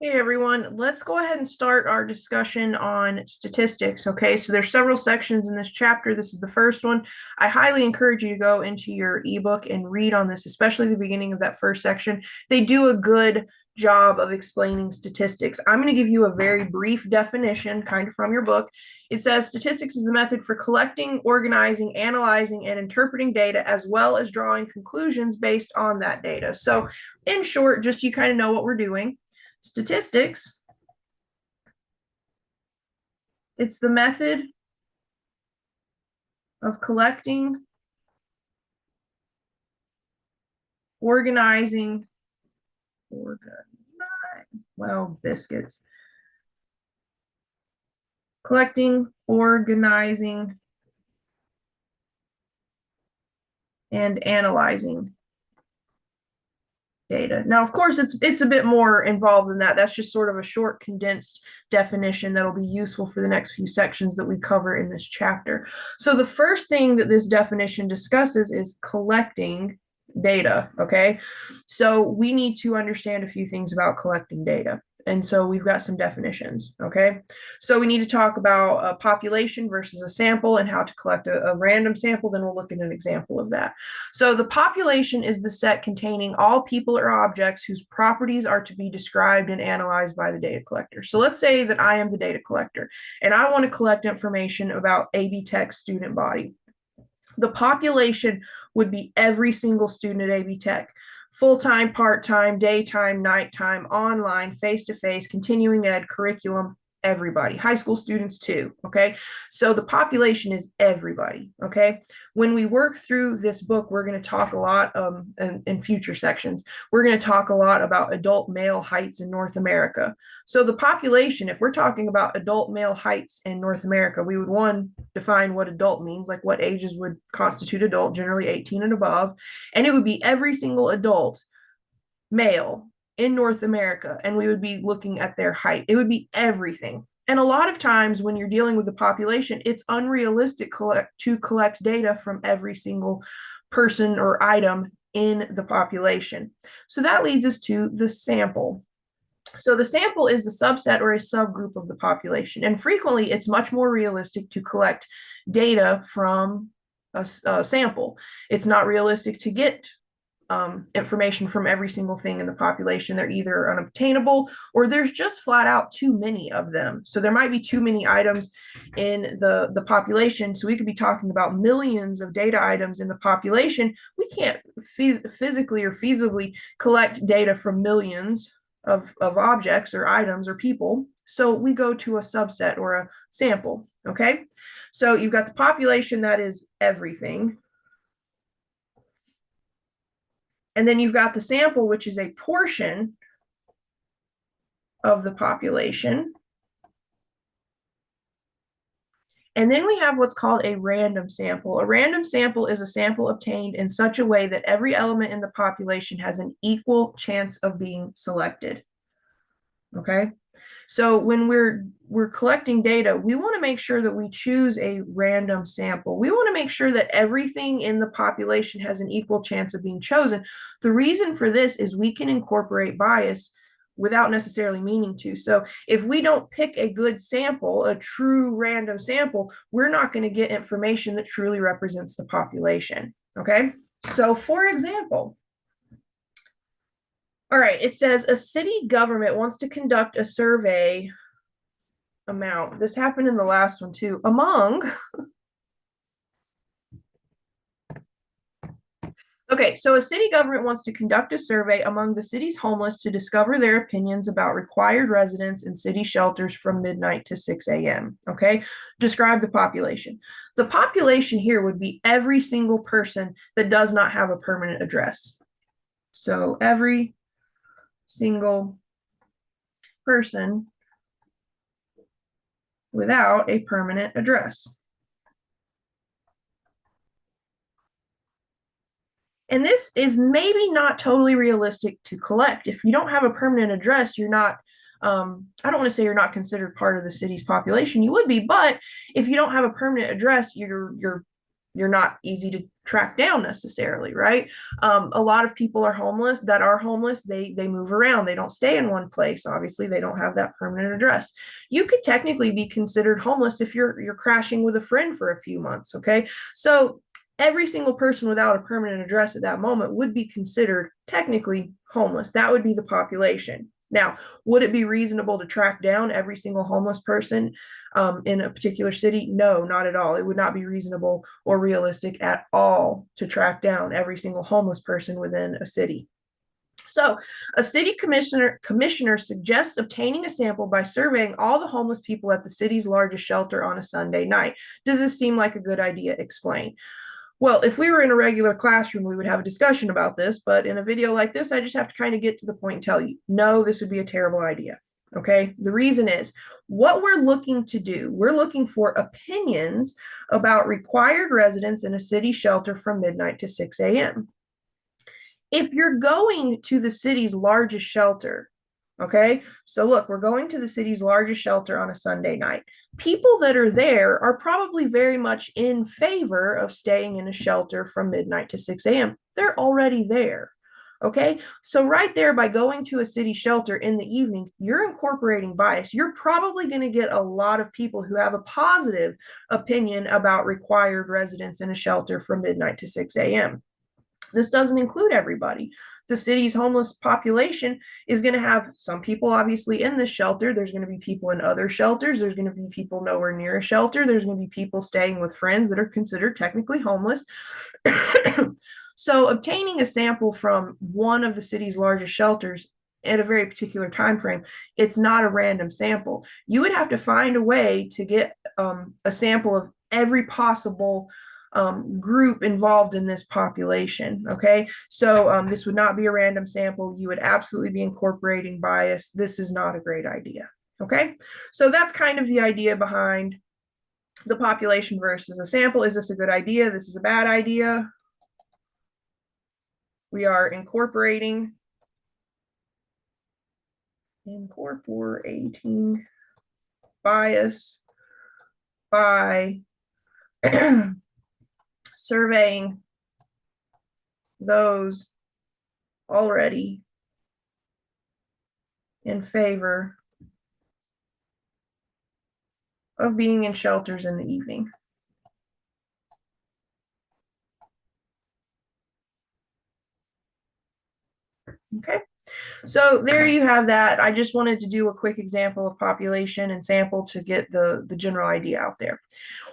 Hey everyone, let's go ahead and start our discussion on statistics. Okay, so there's several sections in this chapter. This is the first one. I highly encourage you to go into your ebook and read on this, especially the beginning of that first section. They do a good job of explaining statistics. I'm going to give you a very brief definition, kind of from your book. It says statistics is the method for collecting, organizing, analyzing, and interpreting data, as well as drawing conclusions based on that data. So, in short, just so you kind of know what we're doing. Statistics, it's the method of collecting, organizing, biscuits. Collecting, organizing, and analyzing data. Now, of course, it's a bit more involved than that. That's just sort of a short, condensed definition that'll be useful for the next few sections that we cover in this chapter. So the first thing that this definition discusses is collecting data, okay? So we need to understand a few things about collecting data. And so we've got some definitions, okay? So we need to talk about a population versus a sample and how to collect a random sample. Then we'll look at an example of that. So the population is the set containing all people or objects whose properties are to be described and analyzed by the data collector. So let's say that I am the data collector and I want to collect information about AB Tech student body. The population would be every single student at AB Tech, full-time, part-time, daytime, nighttime, online, face-to-face, continuing ed, curriculum, everybody, high school students too, okay? So the population is everybody, okay? When we work through this book, we're going to talk a lot in future sections. We're going to talk a lot about adult male heights in North America. So the population, if we're talking about adult male heights in North America, we would one, define what adult means, like what ages would constitute adult, generally 18 and above, and it would be every single adult male in North America, and we would be looking at their height. It would be everything. And a lot of times when you're dealing with the population, it's unrealistic to collect data from every single person or item in the population. So that leads us to the sample. So the sample is a subset or a subgroup of the population. And frequently it's much more realistic to collect data from a sample. It's not realistic to get information from every single thing in the population. They're either unobtainable or there's just flat out too many of them. So there might be too many items in the population. So we could be talking about millions of data items in the population. We can't physically or feasibly collect data from millions of objects or items or people. So we go to a subset or a sample, okay? So you've got the population, that is everything. And then you've got the sample, which is a portion of the population. And then we have what's called a random sample. A random sample is a sample obtained in such a way that every element in the population has an equal chance of being selected. Okay? So when we're collecting data, we want to make sure that we choose a random sample. We want to make sure that everything in the population has an equal chance of being chosen. The reason for this is we can incorporate bias without necessarily meaning to. So if we don't pick a good sample, a true random sample, we're not going to get information that truly represents the population. Okay? So for example, all right, it says a city government wants to conduct a survey amount. This happened in the last one too. Okay, so a city government wants to conduct a survey among the city's homeless to discover their opinions about required residence in city shelters from midnight to 6 a.m. Okay, describe the population. The population here would be every single person that does not have a permanent address. So every single person without a permanent address. And this is maybe not totally realistic to collect. If you don't have a permanent address, you're not, I don't want to say you're not considered part of the city's population. You would be, but if you don't have a permanent address, you're you're not easy to track down necessarily, right? A lot of people are homeless that are homeless. They move around. They don't stay in one place. Obviously, they don't have that permanent address. You could technically be considered homeless if you're crashing with a friend for a few months. Okay, so every single person without a permanent address at that moment would be considered technically homeless. That would be the population. Now, would it be reasonable to track down every single homeless person in a particular city? No, not at all. It would not be reasonable or realistic at all to track down every single homeless person within a city. So, a city commissioner suggests obtaining a sample by surveying all the homeless people at the city's largest shelter on a Sunday night. Does this seem like a good idea? Explain. Well, if we were in a regular classroom, we would have a discussion about this, but in a video like this, I just have to kind of get to the point and tell you, no, this would be a terrible idea. Okay, the reason is what we're looking to do, we're looking for opinions about required residents in a city shelter from midnight to 6 a.m. If you're going to the city's largest shelter, okay, so look, we're going to the city's largest shelter on a Sunday night. People that are there are probably very much in favor of staying in a shelter from midnight to 6 a.m. They're already there. Okay, so right there, by going to a city shelter in the evening, you're incorporating bias. You're probably going to get a lot of people who have a positive opinion about required residents in a shelter from midnight to 6 a.m. This doesn't include everybody. The city's homeless population is going to have some people obviously in this shelter. There's going to be people in other shelters. There's going to be people nowhere near a shelter. There's going to be people staying with friends that are considered technically homeless. So obtaining a sample from one of the city's largest shelters at a very particular time frame, it's not a random sample. You would have to find a way to get a sample of every possible group involved in this population. Okay, so this would not be a random sample. You would absolutely be incorporating bias. This is not a great idea. Okay, so that's kind of the idea behind the population versus a sample. Is this a good idea? This is a bad idea. We are incorporating bias by surveying those already in favor of being in shelters in the evening. Okay, so there you have that. I just wanted to do a quick example of population and sample to get the general idea out there.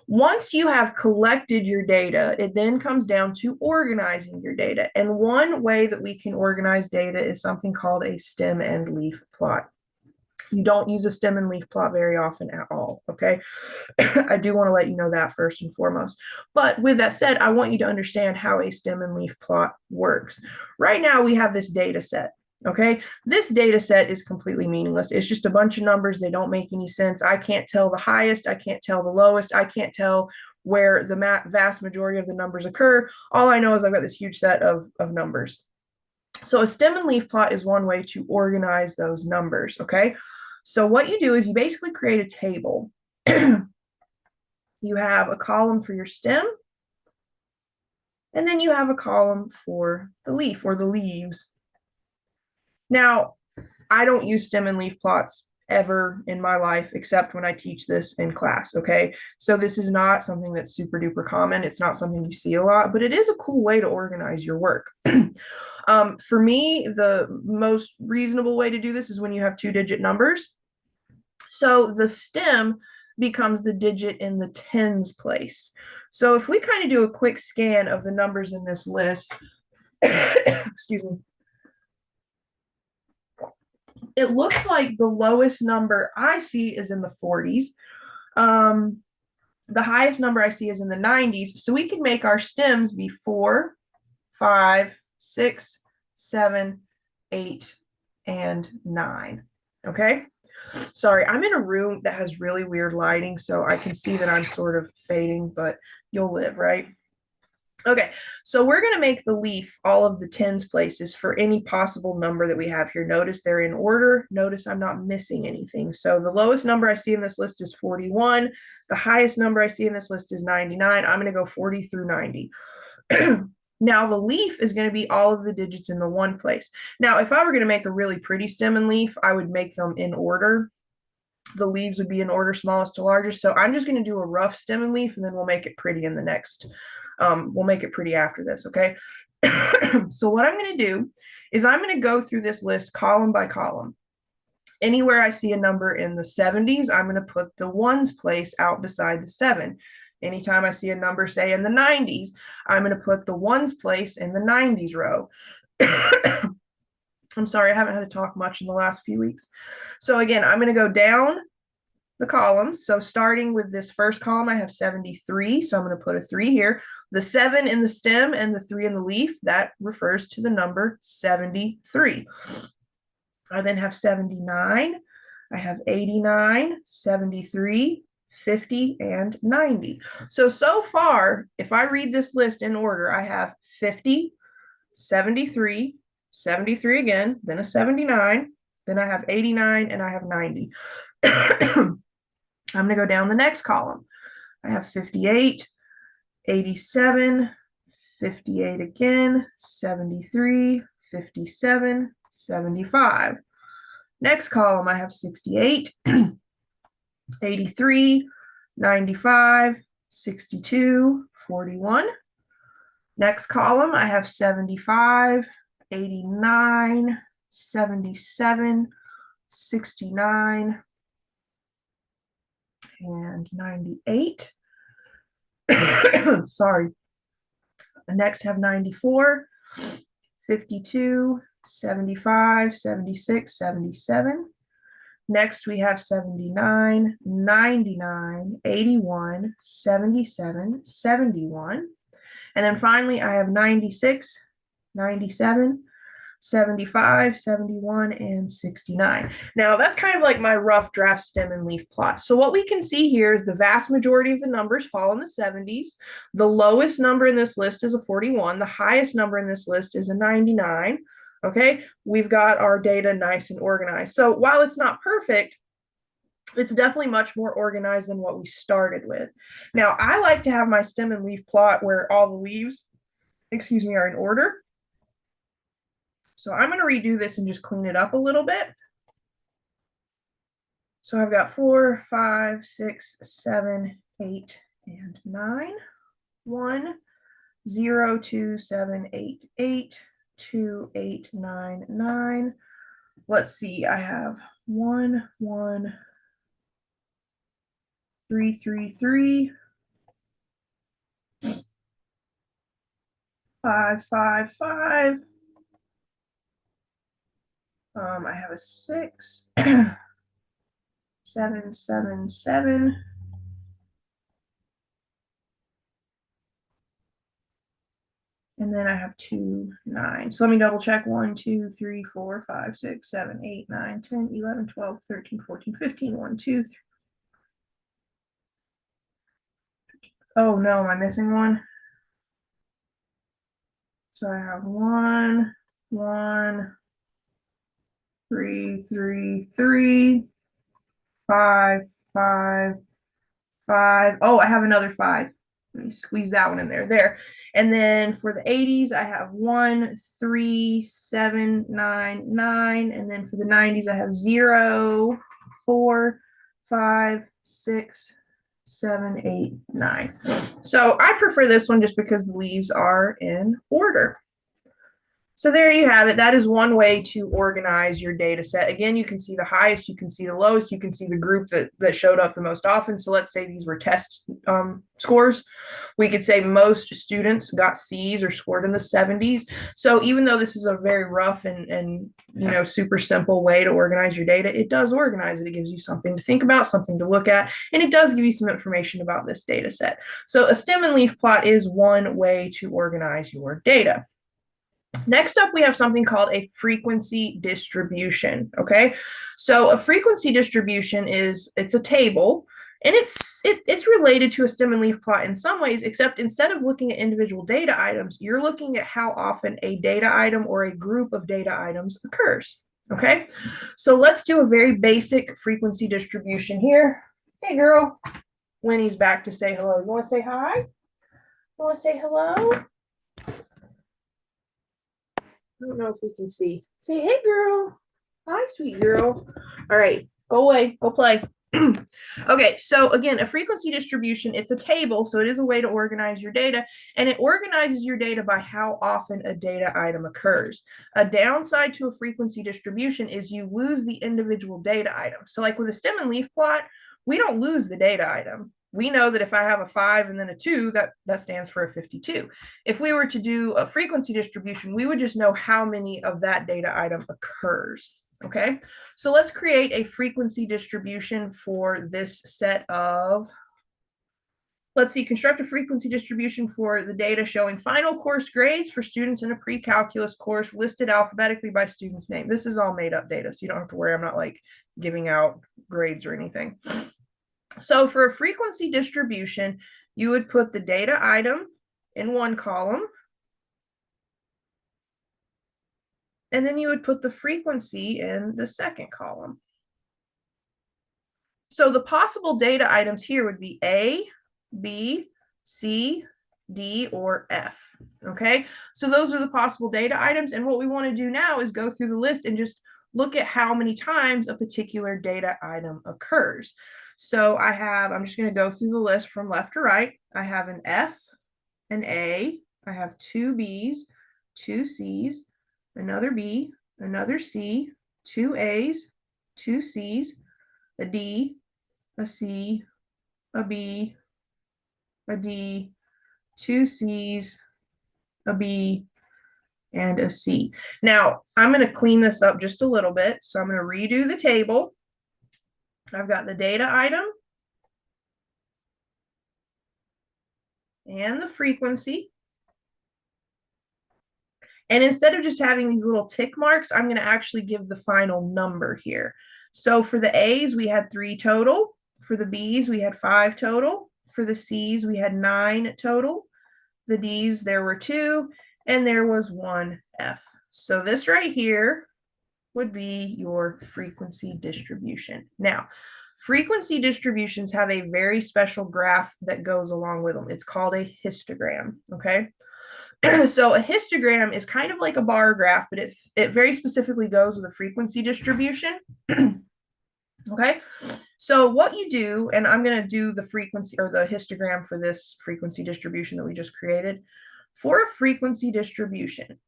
Once you have collected your data, it then comes down to organizing your data. And one way that we can organize data is something called a stem and leaf plot. You don't use a stem and leaf plot very often at all, okay? I do want to let you know that first and foremost. But with that said, I want you to understand how a stem and leaf plot works. Right now, we have this data set, okay? This data set is completely meaningless. It's just a bunch of numbers. They don't make any sense. I can't tell the highest. I can't tell the lowest. I can't tell where the vast majority of the numbers occur. All I know is I've got this huge set of numbers. So a stem and leaf plot is one way to organize those numbers, okay? So what you do is you basically create a table. You have a column for your stem, and then you have a column for the leaf or the leaves. Now, I don't use stem and leaf plots ever in my life except when I teach this in class, okay? So this is not something that's super duper common. It's not something you see a lot, but it is a cool way to organize your work. For me, the most reasonable way to do this is when you have 2-digit numbers. So the stem becomes the digit in the tens place. So if we kind of do a quick scan of the numbers in this list, excuse me, it looks like the lowest number I see is in the 40s. The highest number I see is in the 90s. So we can make our stems be 4, 5, 6, 7, 8, and 9. Okay. Sorry, I'm in a room that has really weird lighting, so I can see that I'm sort of fading, but you'll live, right? Okay, so we're going to make the leaf all of the tens places for any possible number that we have here. Notice they're in order. Notice I'm not missing anything. So the lowest number I see in this list is 41. The highest number I see in this list is 99. I'm going to go 40 through 90. Now the leaf is going to be all of the digits in the one place. Now, if I were going to make a really pretty stem and leaf, I would make them in order. The leaves would be in order, smallest to largest. So I'm just going to do a rough stem and leaf, and then we'll make it pretty in the next. We'll make it pretty after this, okay? So what I'm going to do is I'm going to go through this list column by column. Anywhere I see a number in the 70s, I'm going to put the ones place out beside the 7. Anytime I see a number, say, in the 90s, I'm going to put the ones place in the 90s row. I'm sorry, I haven't had to talk much in the last few weeks. So again, I'm going to go down the columns. So starting with this first column, I have 73. So I'm going to put a 3 here. The 7 in the stem and the 3 in the leaf, that refers to the number 73. I then have 79. I have 89, 73, 50, and 90. So far, if I read this list in order, I have 50, 73, 73 again, then a 79, then I have 89, and I have 90. I'm going to go down the next column. I have 58, 87, 58 again, 73, 57, 75. Next column, I have 68, 83, 95, 62, 41. Next column, I have 75, 89, 77, 69, and 98. Sorry. Next have 94, 52, 75, 76, 77. Next we have 79, 99, 81, 77, 71. And then finally I have 96, 97, 75, 71, and 69. Now that's kind of like my rough draft stem and leaf plot. So what we can see here is the vast majority of the numbers fall in the 70s. The lowest number in this list is a 41. The highest number in this list is a 99. Okay, we've got our data nice and organized. So while it's not perfect, it's definitely much more organized than what we started with. Now, I like to have my stem and leaf plot where all the leaves, are in order. So I'm going to redo this and just clean it up a little bit. So I've got 4, 5, 6, 7, 8, and 9. 1, 0, 2, 7, 8, 8, 2, 8, 9, 9. Let's see, I have 1, 1, 3, 3, 3, 5, 5, 5. I have a 6, 7, 7, 7. And then I have 2, 9. So let me double check. 1, 2, 3, 4, 5, 6, 7, 8, 9, 10, 11, 12, 13, 14, 15. 1, 2, 3. Oh no, am I missing one? So I have 1, 1, 3, 3, 3, 5, 5, 5. Oh, I have another 5. Let me squeeze that one in there. There. And then for the 80s, I have 1, 3, 7, 9, 9. And then for the 90s, I have 0, 4, 5, 6, 7, 8, 9. So I prefer this one just because the leaves are in order. So there you have it. That is one way to organize your data set. Again, you can see the highest, you can see the lowest, you can see the group that showed up the most often. So let's say these were test scores. We could say most students got C's or scored in the 70s. So even though this is a very rough and super simple way to organize your data, it does organize it. It gives you something to think about, something to look at, and it does give you some information about this data set. So a stem and leaf plot is one way to organize your data. Next up, we have something called a frequency distribution, okay? So a frequency distribution it's a table, And it's related to a stem and leaf plot in some ways, except instead of looking at individual data items, you're looking at how often a data item or a group of data items occurs. Okay, so let's do a very basic frequency distribution here. Hey, girl. Winnie's back to say hello. You want to say hi? You want to say hello? I don't know if we can see. Say, hey, girl. Hi, sweet girl. All right, go away. Go play. Okay, so again, a frequency distribution, it's a table, so it is a way to organize your data, and it organizes your data by how often a data item occurs. A downside to a frequency distribution is you lose the individual data item. So like with a stem and leaf plot, we don't lose the data item. We know that if I have a 5 and then a 2, that stands for a 52. If we were to do a frequency distribution, we would just know how many of that data item occurs. Okay, so let's create a frequency distribution for this set of, let's see, construct a frequency distribution for the data showing final course grades for students in a pre-calculus course listed alphabetically by student's name. This is all made up data, so you don't have to worry. I'm not like giving out grades or anything. So for a frequency distribution, you would put the data item in one column, and then you would put the frequency in the second column. So the possible data items here would be A, B, C, D, or F. Okay, so those are the possible data items. And what we want to do now is go through the list and just look at how many times a particular data item occurs. So I'm just going to go through the list from left to right. I have an F, an A, I have two B's, two C's, another B, another C, two A's, two C's, a D, a C, a B, a D, two C's, a B, and a C. Now, I'm going to clean this up just a little bit. So I'm going to redo the table. I've got the data item and the frequency. And instead of just having these little tick marks, I'm going to actually give the final number here. So for the A's, we had 3 total. For the B's, we had 5 total. For the C's, we had 9 total. The D's, there were 2, and there was 1 F. So this right here would be your frequency distribution. Now, frequency distributions have a very special graph that goes along with them. It's called a histogram, okay? So a histogram is kind of like a bar graph, but it very specifically goes with a frequency distribution. Okay, so what you do, and I'm going to do the frequency or the histogram for this frequency distribution that we just created. For a frequency distribution,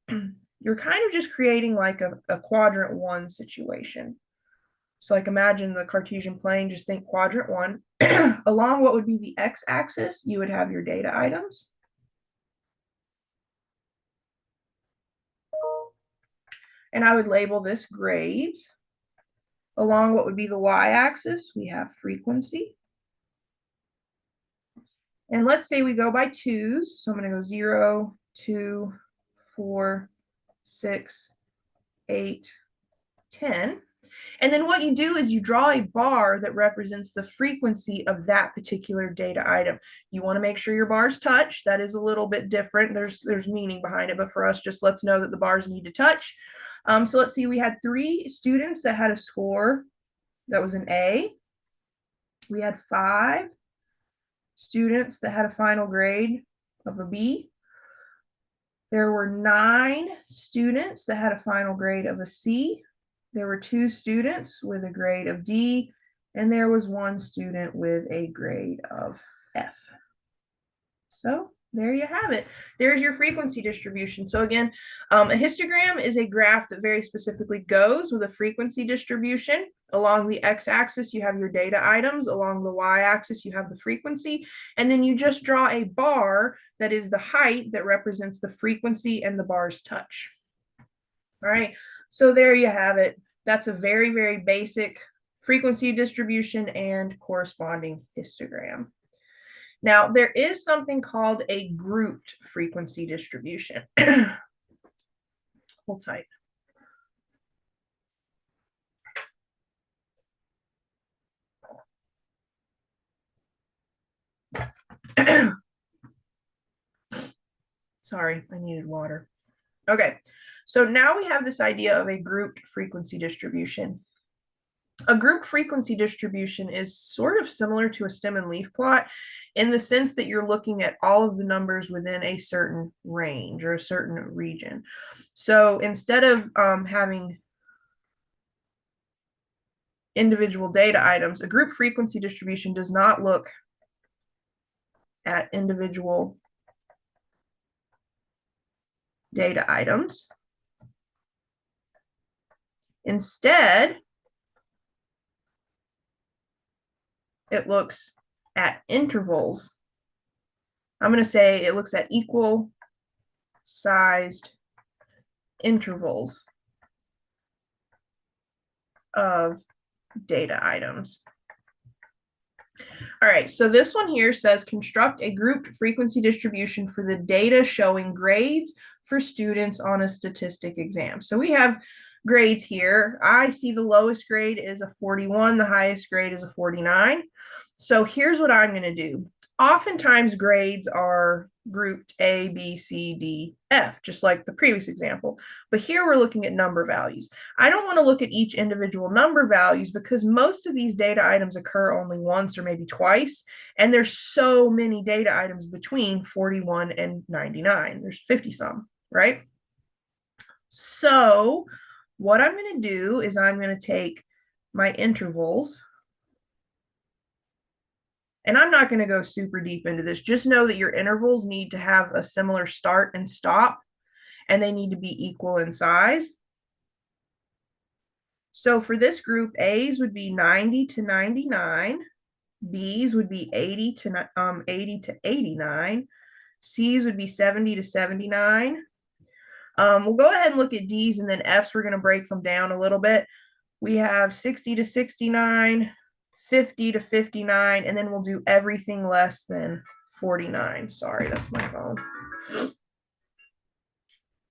you're kind of just creating like a quadrant 1 situation. So like imagine the Cartesian plane, just think quadrant 1. Along what would be the x-axis, you would have your data items. And I would label this grades. Along what would be the y-axis, we have frequency. And let's say we go by 2s. So I'm going to go 0, 2, 4, 6, 8, 10. And then what you do is you draw a bar that represents the frequency of that particular data item. You want to make sure your bars touch. That is a little bit different. There's meaning behind it, but for us, just let's know that the bars need to touch. So let's see, we had 3 students that had a score that was an A. We had 5 students that had a final grade of a B. There were 9 students that had a final grade of a C. There were 2 students with a grade of D, and there was 1 student with a grade of F. So there you have it. There's your frequency distribution. So again, a histogram is a graph that very specifically goes with a frequency distribution. Along the x-axis, you have your data items. Along the y-axis, you have the frequency. And then you just draw a bar that is the height that represents the frequency and the bars touch. All right, so there you have it. That's a very, very basic frequency distribution and corresponding histogram. Now, there is something called a grouped frequency distribution. Hold tight. Sorry, I needed water. Okay, so now we have this idea of a grouped frequency distribution. A group frequency distribution is sort of similar to a stem and leaf plot in the sense that you're looking at all of the numbers within a certain range or a certain region. So instead of having individual data items, a group frequency distribution does not look at individual data items. Instead, it looks at intervals. I'm going to say it looks at equal sized intervals of data items. All right, so this one here says construct a grouped frequency distribution for the data showing grades for students on a statistic exam. So we have grades here. I see the lowest grade is a 41, the highest grade is a 49. So here's what I'm going to do. Oftentimes grades are grouped A, B, C, D, F, just like the previous example. But here we're looking at number values. I don't want to look at each individual number values because most of these data items occur only once or maybe twice. And there's so many data items between 41 and 99. There's 50 some, right? So what I'm going to do is I'm going to take my intervals. And I'm not going to go super deep into this. Just know that your intervals need to have a similar start and stop, and they need to be equal in size. So for this group, A's would be 90 to 99. B's would be 80 to 89. C's would be 70 to 79. We'll go ahead and look at D's, and then F's, we're going to break them down a little bit. We have 60 to 69. 50 to 59, and then we'll do everything less than 49. Sorry, that's my phone.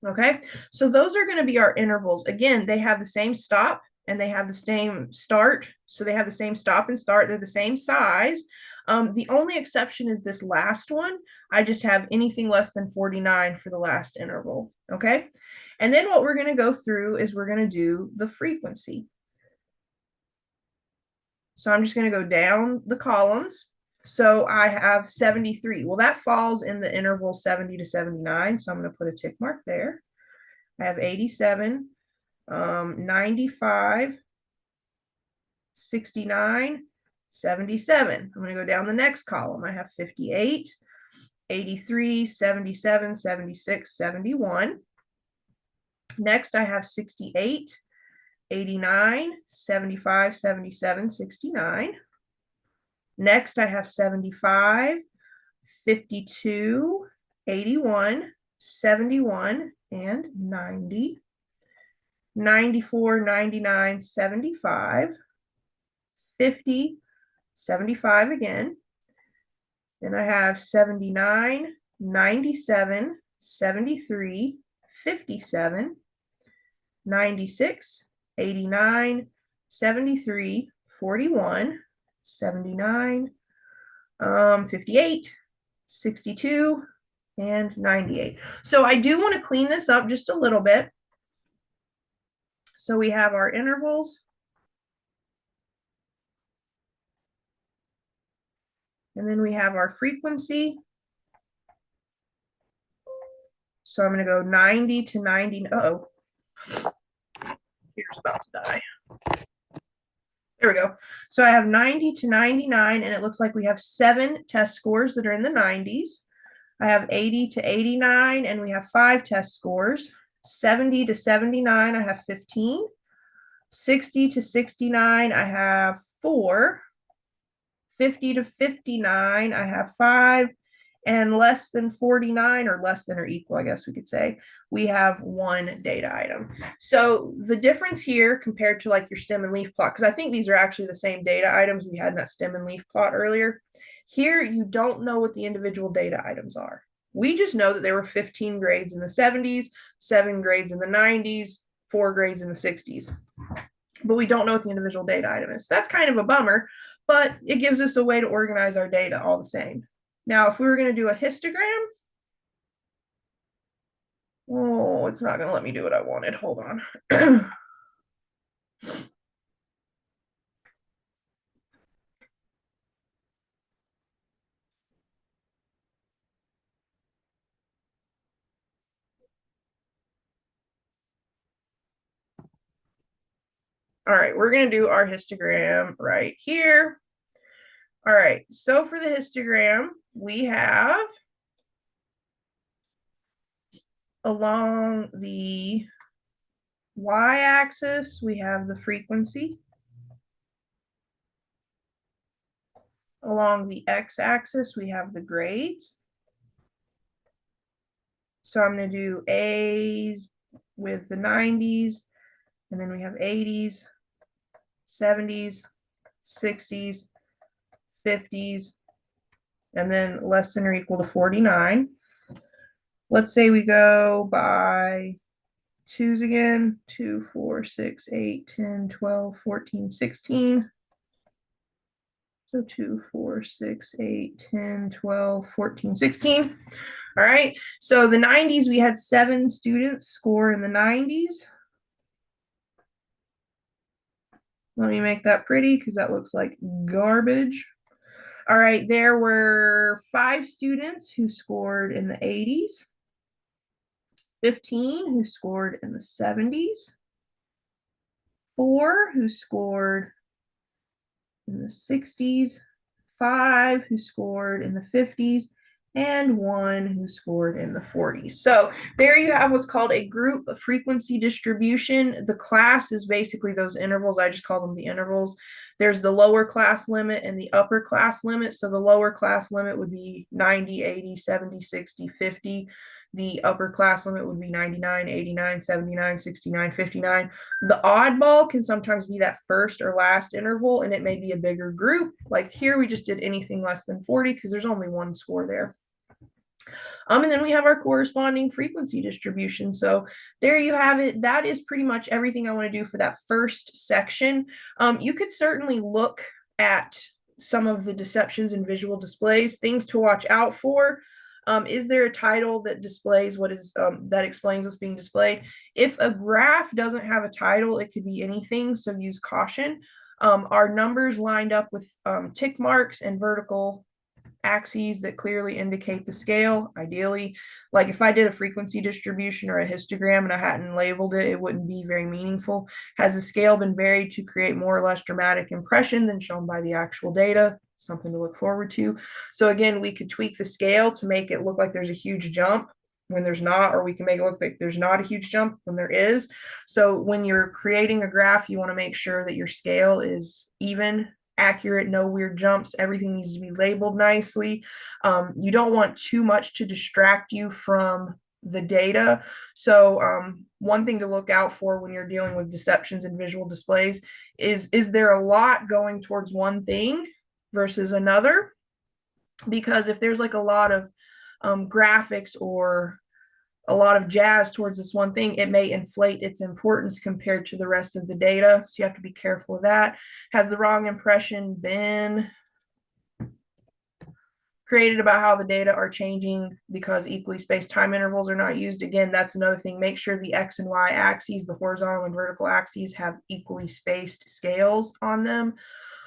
Okay, so those are going to be our intervals. Again, they have the same stop and they have the same start. So they have the same stop and start. They're the same size. The only exception is this last one. I just have anything less than 49 for the last interval. Okay, and then what we're going to go through is we're going to do the frequency. So I'm just going to go down the columns. So I have 73. Well, that falls in the interval 70 to 79. So I'm going to put a tick mark there. I have 87, 95, 69, 77. I'm going to go down the next column. I have 58, 83, 77, 76, 71. Next, I have 68, 89, 75, 77, 69. Next, I have 75, 52, 81, 71, and 90. 94, 99, 75, 50, 75 again. Then I have 79, 97, 73, 57, 96, 89, 73, 41, 79, 58, 62, and 98. So I do want to clean this up just a little bit. So we have our intervals. And then we have our frequency. So I'm going to go 90 to 90. Uh-oh. Here's about to die. There we go. So I have 90 to 99, and it looks like we have 7 test scores that are in the 90s. I have 80 to 89, and we have 5 test scores. 70 to 79, I have 15. 60 to 69, I have 4. 50 to 59, I have 5. And less than 49, or less than or equal, I guess we could say, we have 1 data item. So the difference here compared to like your stem and leaf plot, because I think these are actually the same data items we had in that stem and leaf plot earlier. Here, you don't know what the individual data items are. We just know that there were 15 grades in the 70s, 7 grades in the 90s, 4 grades in the 60s. But we don't know what the individual data item is. So that's kind of a bummer, but it gives us a way to organize our data all the same. Now, if we were going to do a histogram, Oh, it's not going to let me do what I wanted. Hold on. All right, we're going to do our histogram right here. All right, so for the histogram, we have along the y-axis, we have the frequency. Along the x-axis, we have the grades. So I'm going to do A's with the 90s, and then we have 80s, 70s, 60s, 50s, and then less than or equal to 49. Let's say we go by twos again, 2, 4, 6, 8, 10, 12, 14, 16. So 2, 4, 6, 8, 10, 12, 14, 16. All right. So the 90s, we had 7 students score in the 90s. Let me make that pretty because that looks like garbage. All right. There were 5 students who scored in the 80s, 15 who scored in the 70s, 4 who scored in the 60s, 5 who scored in the 50s, and 1 who scored in the 40s. So there you have what's called a group frequency distribution. The class is basically those intervals. I just call them the intervals. There's the lower class limit and the upper class limit. So the lower class limit would be 90, 80, 70, 60, 50. The upper class limit would be 99, 89, 79, 69, 59. The oddball can sometimes be that first or last interval, and it may be a bigger group. Like here, we just did anything less than 40 because there's only one score there. And then we have our corresponding frequency distribution. So there you have it. That is pretty much everything I want to do for that first section. You could certainly look at some of the deceptions in visual displays, things to watch out for. Is there a title that displays what is that explains what's being displayed? If a graph doesn't have a title, it could be anything, so use caution. Our numbers lined up with tick marks and vertical axes that clearly indicate the scale, ideally. Like if I did a frequency distribution or a histogram and I hadn't labeled it, it wouldn't be very meaningful. Has the scale been varied to create more or less dramatic impression than shown by the actual data? Something to look forward to. So again, we could tweak the scale to make it look like there's a huge jump when there's not, or we can make it look like there's not a huge jump when there is. So when you're creating a graph, you want to make sure that your scale is even, accurate, no weird jumps. Everything needs to be labeled nicely. You don't want too much to distract you from the data. So one thing to look out for when you're dealing with deceptions in visual displays is there a lot going towards one thing versus another? Because if there's like a lot of graphics or a lot of jazz towards this one thing, it may inflate its importance compared to the rest of the data. So you have to be careful of that. Has the wrong impression been created about how the data are changing because equally spaced time intervals are not used? Again, that's another thing. Make sure the X and Y axes, the horizontal and vertical axes, have equally spaced scales on them.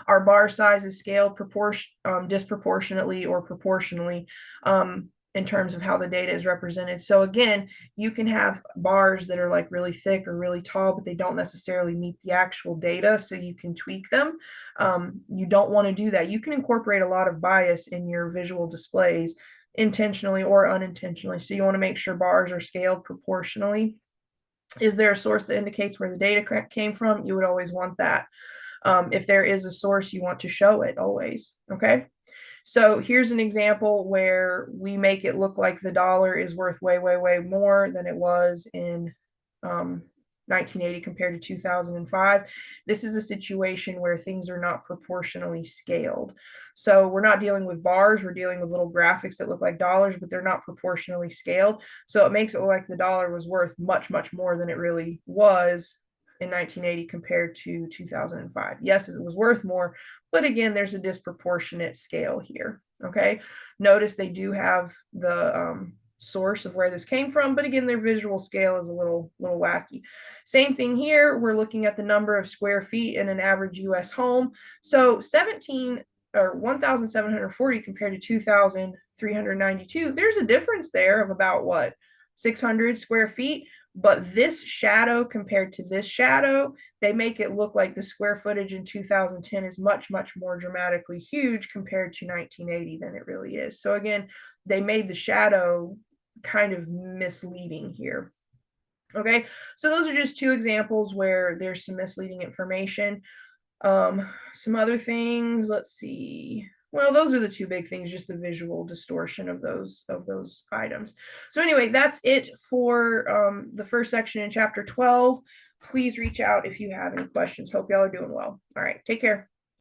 Our bar size is scaled disproportionately or proportionally in terms of how the data is represented. So again, you can have bars that are like really thick or really tall, but they don't necessarily meet the actual data. So you can tweak them. You don't want to do that. You can incorporate a lot of bias in your visual displays intentionally or unintentionally. So you want to make sure bars are scaled proportionally. Is there a source that indicates where the data came from? You would always want that. If there is a source, you want to show it always. Okay. So here's an example where we make it look like the dollar is worth way, way, way more than it was in 1980 compared to 2005. This is a situation where things are not proportionally scaled. So we're not dealing with bars, we're dealing with little graphics that look like dollars, but they're not proportionally scaled. So it makes it look like the dollar was worth much, much more than it really was in 1980 compared to 2005. Yes, it was worth more, but again, there's a disproportionate scale here. Okay. Notice they do have the source of where this came from, but again, their visual scale is a little wacky. Same thing here. We're looking at the number of square feet in an average US home. So 1,740 compared to 2,392. There's a difference there of about what, 600 square feet. But this shadow compared to this shadow, they make it look like the square footage in 2010 is much, much more dramatically huge compared to 1980 than it really is. So again, they made the shadow kind of misleading here. Okay, so those are just two examples where there's some misleading information. Some other things, let's see. Well, those are the two big things, just the visual distortion of those items. So anyway, that's it for the first section in chapter 12. Please reach out if you have any questions. Hope y'all are doing well. All right, take care.